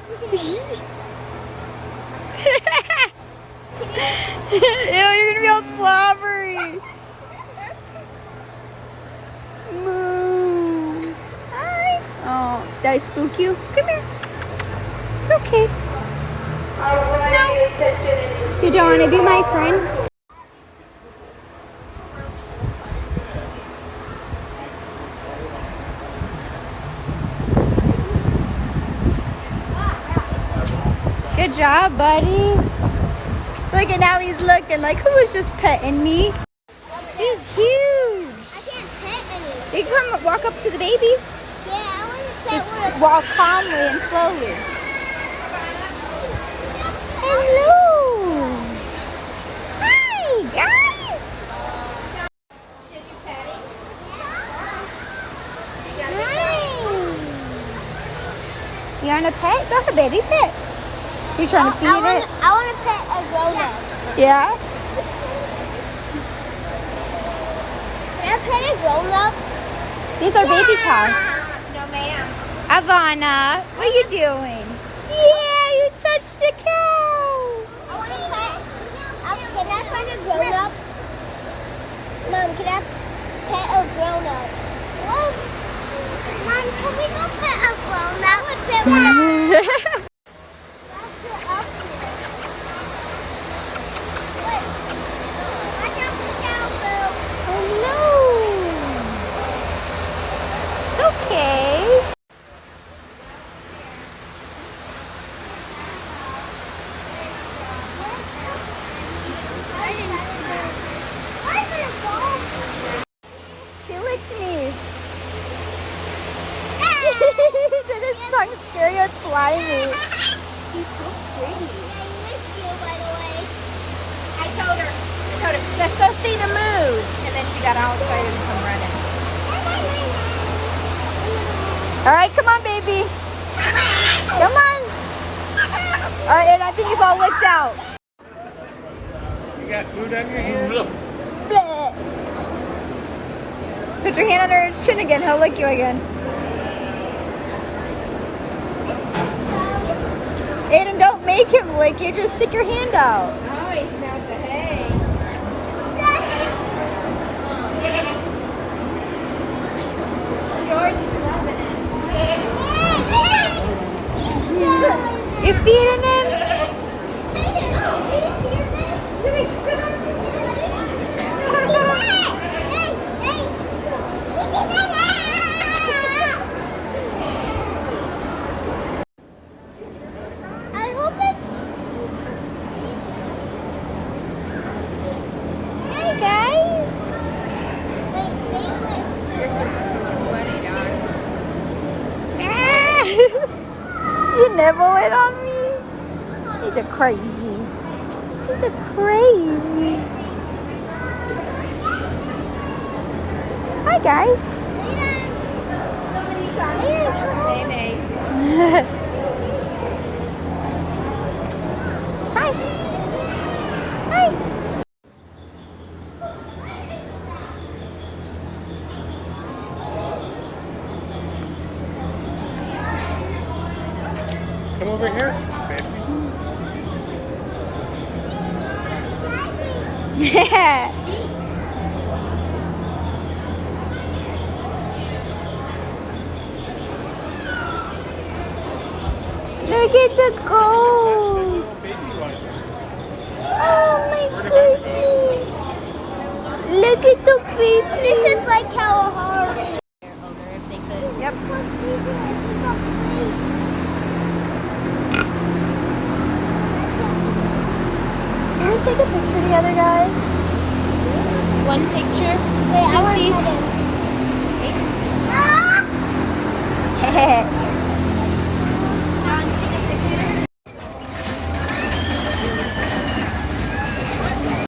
Ew, you're gonna be all slobbery. Moo. Hi. Oh, did I spook you? Come here. It's okay. No. You don't want to be my friend? Good job, buddy. Look at now he's looking like, who was just petting me? He's huge. I can't pet any. You can come walk up to the babies. Yeah, I want to pet Just one. walk calmly and slowly. Hello. Hi, guys. Did you pet him? Hi. You want a pet? Go ahead, baby, pet. You're trying to feed it? I want to pet a grown-up. Yeah? Can I pet a grown-up? These are baby cows. No, ma'am. Ivana, what are you doing? Yeah, you touched the cow. I want to pet. Can I pet a grown-up? Mom, can I pet a grown-up? Well, Mom, can we go pet a grown-up? I would pet one. Okay. He licked me. Did his tongue scare you? It's slimy. He's so pretty. Yeah, I miss you, by the way. I told her, let's go see the moose. And then she got all excited and come running. All right, come on, baby. Come on. All right, and I think he's all licked out. You got food on your hand? Bleh. Put your hand under his chin again. He'll lick you again. Aiden, don't make him lick you. Just stick your hand out. Oh, he smelled the hay. George is loving it. You feeding him? I hope it's... Hey, guys. This one's a little funny, dog. Ah. You nibbling on me? He's a crazy. He's a crazy. Hi, guys. Nay. Hi. Hi. Come over here, baby. Yeah. Look at the goats. Baby one. Oh my goodness. Look at the baby. This is like Kalahari. Yep. Can we take a picture together, guys? One picture. Wait, I want see. to pet him. Hehe.